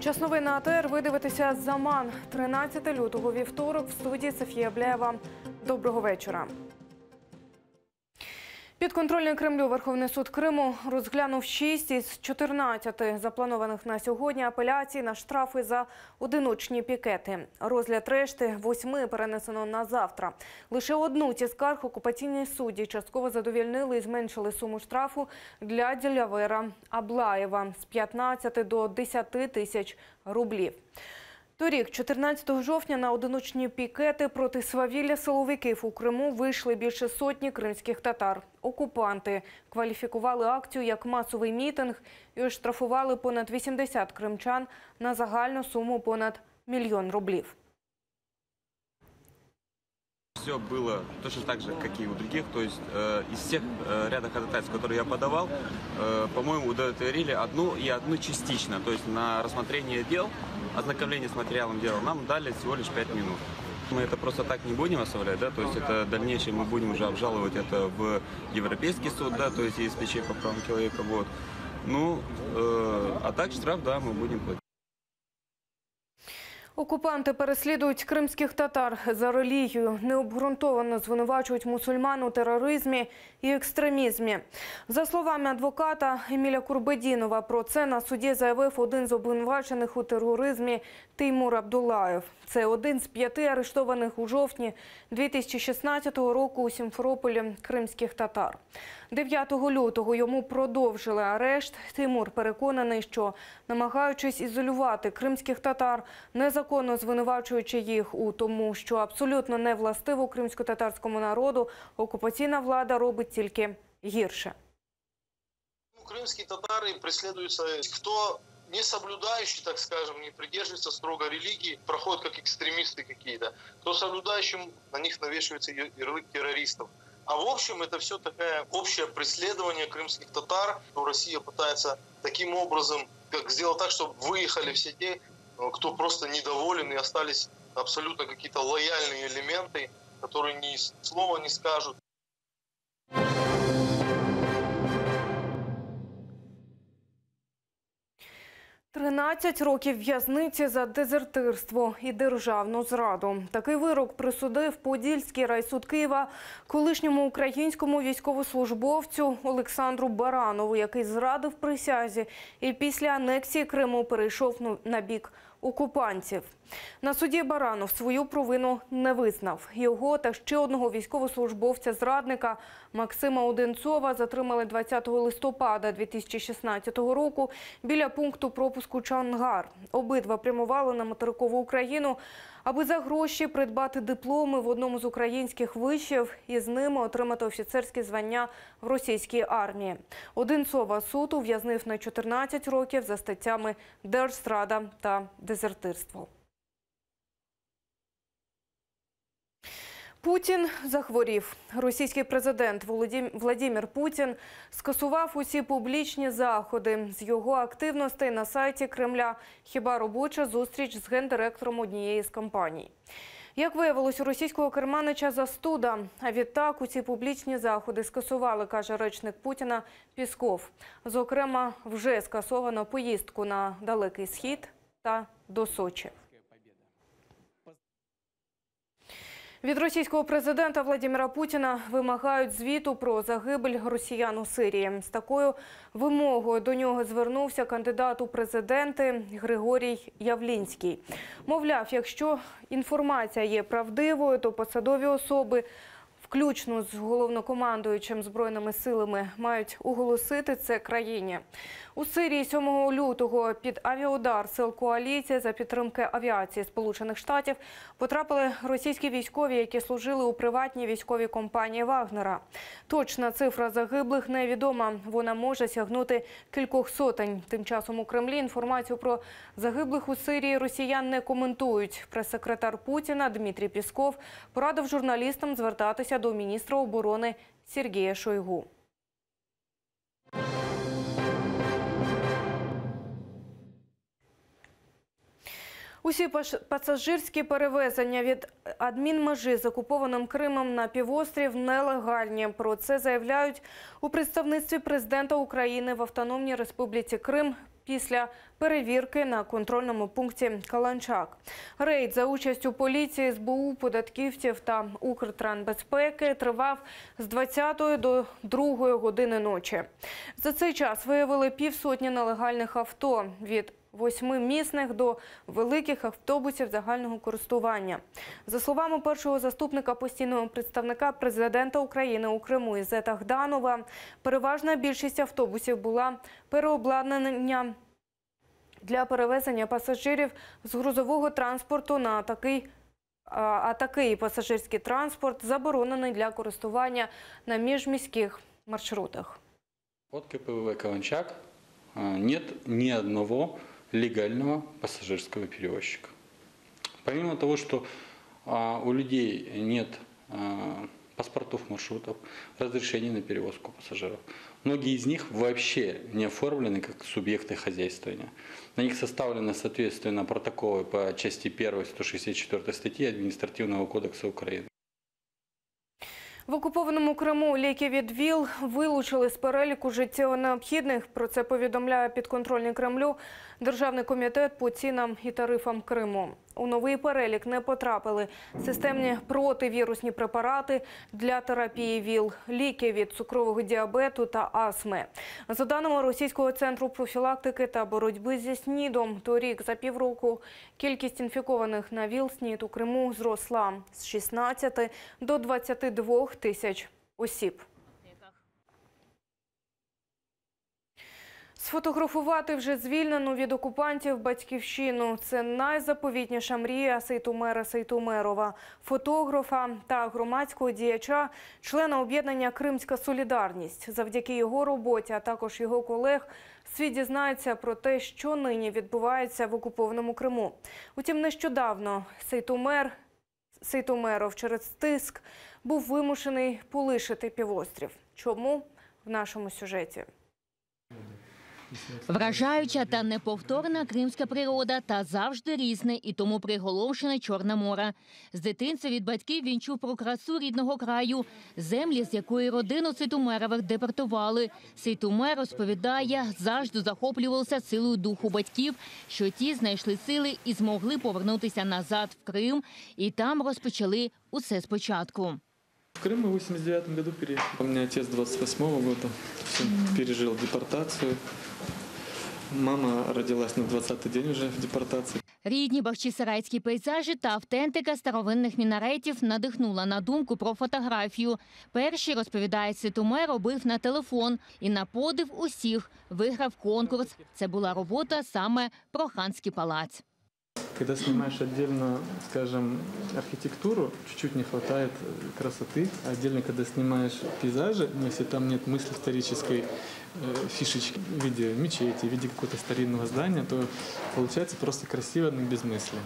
Час новин на АТР. Ви дивитеся «Заман». 13 лютого, вівторок, в студії Софія Блеєва. Доброго вечора. Підконтрольний Кремлю Верховний суд Криму розглянув 6 із 14 запланованих на сьогодні апеляцій на штрафи за одиночні пікети. Розгляд решти 8 перенесено на завтра. Лише одну ці скарг окупаційні судді частково задовільнили і зменшили суму штрафу для Ділявера Аблаєва з 15 до 10 тисяч рублів. Торік, 14 жовтня, на одиночні пікети проти свавілля силовиків у Криму вийшли більше сотні кримських татар. Окупанти кваліфікували акцію як масовий мітинг і оштрафували понад 80 кримчан на загальну суму понад 1 мільйон рублів. Все было точно так же, как и у других. То есть из всех ряда ходатайств, которые я подавал, по-моему, удовлетворили одну частично. То есть на рассмотрение дел, ознакомление с материалом дела нам дали всего лишь 5 минут. Мы это просто так не будем оставлять, да, то есть это дальнейшее мы будем уже обжаловать это в Европейский суд, да, то есть ЕСПЧ по правам человека, вот. Ну, а так штраф, да, мы будем платить. Окупанти переслідують кримських татар за релігію, необґрунтовано звинувачують мусульман у тероризмі і екстремізмі. За словами адвоката Еміля Курбедінова, про це на суді заявив один з обвинувачених у тероризмі Теймур Абдулаєв. Це один з 5 арештованих у жовтні 2016 року у Сімферополі кримських татар. 9 лютого йому продовжили арешт. Теймур переконаний, що, намагаючись ізолювати кримських татар, незаконно звинувачуючи їх у тому, що абсолютно не властиво кримсько-татарському народу, окупаційна влада робить тільки гірше. Крымские татары преследуются, кто не соблюдающий, так скажем, не придерживается строго религии, проходят как экстремисты какие-то, кто соблюдающим, на них навешивается ярлык террористов. А в общем, это все такое общее преследование крымских татар. Россия пытается таким образом сделать так, чтобы выехали все те, кто просто недоволен, и остались абсолютно какие-то лояльные элементы, которые ни слова не скажут. «13 років в'язниці за дезертирство і державну зраду». Такий вирок присудив Подільський райсуд Києва колишньому українському військовослужбовцю Олександру Баранову, який зрадив присязі і після анексії Криму перейшов на бік окупантів. На суді Баранов свою провину не визнав. Його та ще одного військовослужбовця-зрадника Максима Одинцова затримали 20 листопада 2016 року біля пункту пропуску Чонгар. Обидва прямували на материкову Україну, аби за гроші придбати дипломи в одному з українських вишів і з ними отримати офіцерські звання в російській армії. Одинцова суд ув'язнив на 14 років за статтями держзрада та дезертирство. Путін захворів. Російський президент Владимир Путін скасував усі публічні заходи. З його активностей на сайті Кремля хіба робоча зустріч з гендиректором однієї з компаній. Як виявилось, у російського керманича застуда. А відтак усі публічні заходи скасували, каже речник Путіна Пісков. Зокрема, вже скасовано поїздку на Далекий Схід та до Сочі. Від російського президента Владимира Путіна вимагають звіту про загибель росіян у Сирії. З такою вимогою до нього звернувся кандидат у президенти Григорій Явлінський. Мовляв, якщо інформація є правдивою, то посадові особи, включно з головнокомандуючим Збройними силами, мають оголосити це країні. У Сирії 7 лютого під авіаудар сил коаліції за підтримки авіації Сполучених Штатів потрапили російські військові, які служили у приватній військовій компанії Вагнера. Точна цифра загиблих невідома. Вона може сягнути кількох сотень. Тим часом у Кремлі інформацію про загиблих у Сирії росіян не коментують. Прес-секретар Путіна Дмитрій Пісков порадив журналістам звертатися до міністра оборони Сергія Шойгу. Усі пасажирські перевезення від адмінмежі з окупованим Кримом на півострів нелегальні. Про це заявляють у представництві президента України в Автономній Республіці Крим після перевірки на контрольному пункті Каланчак. Рейд за участю поліції, СБУ, податківців та Укртрансбезпеки тривав з 20 до 2 години ночі. За цей час виявили півсотні нелегальних авто – від 8-місних до великих автобусів загального користування. За словами першого заступника постійного представника президента України у Криму Ізета Гданова, переважна більшість автобусів була переобладнання для перевезення пасажирів з грузового транспорту на такий пасажирський транспорт заборонений для користування на міжміських маршрутах. От КПВВ «Каланчак» нет ни одного легального пассажирского перевозчика. Помимо того, что у людей нет паспортов маршрутов, разрешений на перевозку пассажиров, многие из них вообще не оформлены как субъекты хозяйствования. На них составлены, соответственно, протоколы по части 1 164 статьи Административного кодекса Украины. В окупованому Криму ліки від ВІЛ вилучили з переліку життєво необхідних. Про це повідомляє підконтрольний Кремлю Державний комітет по цінам і тарифам Криму. У новий перелік не потрапили системні противірусні препарати для терапії ВІЛ, ліки від цукрового діабету та астми. За даними Російського центру профілактики та боротьби зі СНІДом, торік за півроку кількість інфікованих на ВІЛ-СНІД у Криму зросла з 16 до 22 тисяч осіб. Сфотографувати вже звільнену від окупантів батьківщину – це найзаповітніша мрія Сейтумера Сейтумерова, фотографа та громадського діяча, члена об'єднання «Кримська солідарність». Завдяки його роботі, а також його колег, світ дізнається про те, що нині відбувається в окупованому Криму. Утім, нещодавно Сейтумеров через тиск був вимушений полишити півострів. Чому? В нашому сюжеті. Вражаюча та неповторна кримська природа та завжди різне і тому приголомшене Чорне море. З дитинства від батьків він чув про красу рідного краю, землі, з якої родину Сейтумерових депортували. Сейтумер розповідає, завжди захоплювався силою духу батьків, що ті знайшли сили і змогли повернутися назад в Крим, і там розпочали усе спочатку. В Крым мы в 1989 году переехали. У меня отец 28-го года, пережил депортацию. Мама родилась на 20-й день уже в депортації. Рідні бахчисарайські пейзажі та автентика старовинних мінаретів надихнула на думку про фотографію. Перший, розповідає Сейтумер, робив на телефон і на подив усіх виграв конкурс. Це була робота саме про Ханський палац. Когда снимаешь отдельно, скажем, архитектуру, чуть-чуть не хватает красоты. Отдельно, когда снимаешь пейзажи, но если там нет мысли исторической фишечки в виде мечети, в виде какого-то старинного здания, то получается просто красиво, но без мысли.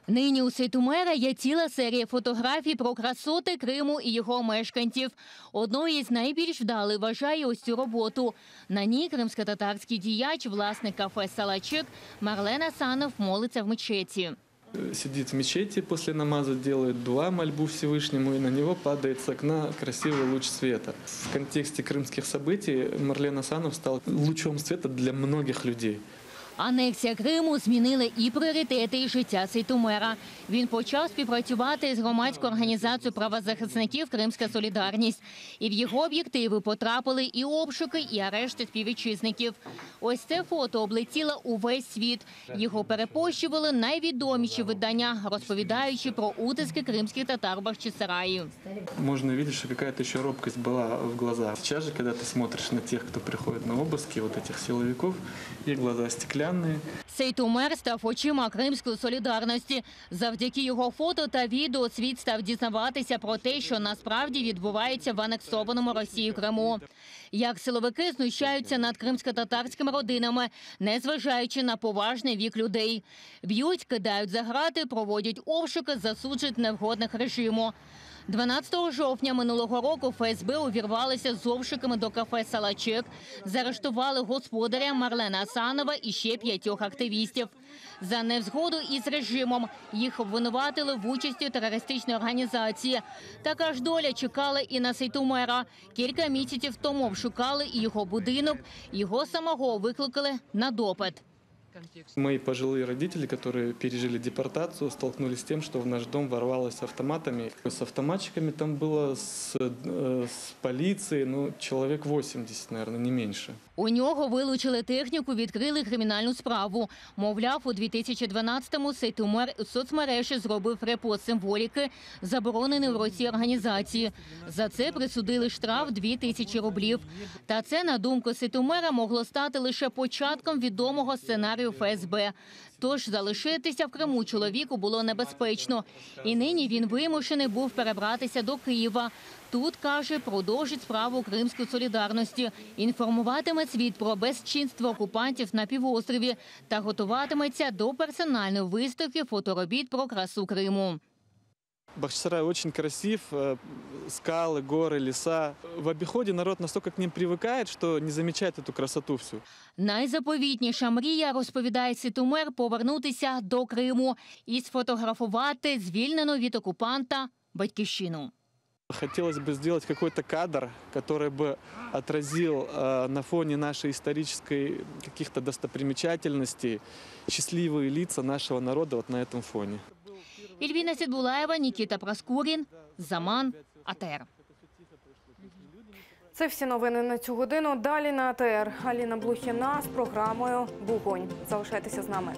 Нині у Сейтумера є ціла серія фотографій про красоти Криму і його мешканців. Одною із найбільш вдалих вважає ось цю роботу. На ній кримсько-татарський діяч, власник кафе «Салачек» Марлен Асанов молиться в мечеті. Сидит в мечети, после намаза делает дуа, мольбу Всевышнему, и на него падает с окна красивый луч света. В контексте крымских событий Марлен Асанов стал лучом света для многих людей. Анексія Криму змінила і пріоритети, і життя Сейтумера. Він почав співпрацювати з громадською організацією правозахисників «Кримська солідарність». І в його об'єктиви потрапили і обшуки, і арешти співвітчизників. Ось це фото облетіло увесь світ. Його перепощували найвідоміші видання, розповідаючи про утиски кримських татар в Бахчисараї. Можно видеть, что какая-то еще робкость была в глазах. Сейчас же, когда ты смотришь на тех, кто приходит на обыски, вот этих силовиков, их глаза стеклянные. Сейтумер став очима Кримської солідарності. Завдяки його фото та відео світ став дізнаватися про те, що насправді відбувається в анексованому Росією Криму. Як силовики знущаються над кримсько-татарськими родинами, незважаючи на поважний вік людей. Б'ють, кидають за грати, проводять обшуки, засуджують невгодних режиму. 12 жовтня минулого року ФСБ увірвалися з обшуками до кафе «Салачек», заарештували господаря Марлена Асанова і ще 5 активістів. За невзгоду із режимом їх обвинуватили в участі у терористичній організації. Така ж доля чекала і на Сейтумера. Кілька місяців тому обшукали і його будинок, його самого викликали на допит. Мои пожилые родители, которые пережили депортацию, столкнулись с тем, что в наш дом ворвалось с автоматами. С автоматчиками там было с полицией, человек 80, наверное, не меньше. У нього вилучили техніку, відкрили кримінальну справу. Мовляв, у 2012-му Сейтумер у соцмережі зробив репост символіки, заборонений в Росії організації. За це присудили штраф 2000 рублів. Та це, на думку Сейтумера, могло стати лише початком відомого сценарію ФСБ. Тож залишитися в Криму чоловіку було небезпечно. І нині він вимушений був перебратися до Києва. Тут, каже, продовжить справу Кримської солідарності, інформуватиме світ про безчинство окупантів на півострові та готуватиметься до персональної виставки фоторобіт про красу Криму. Бахчисарай очень красив, скалы, горы, леса. В обиходе народ настолько к ним привыкает, что не замечает эту красоту всю. Найзаповітніша мрія, розповідає Сейтумер, повернутися до Криму і сфотографувати звільнену від окупанта батьківщину. Хотелось бы сделать какой-то кадр, который бы отразил на фоне нашей исторической каких-то достопримечательностей счастливые лица нашего народа вот на этом фоне. Ільвіна Сідбулаєва, Нікіта Проскурін, Заман, АТР. Це всі новини на цю годину. Далі на АТР. Аліна Блохіна з програмою «Вогонь». Залишайтеся з нами.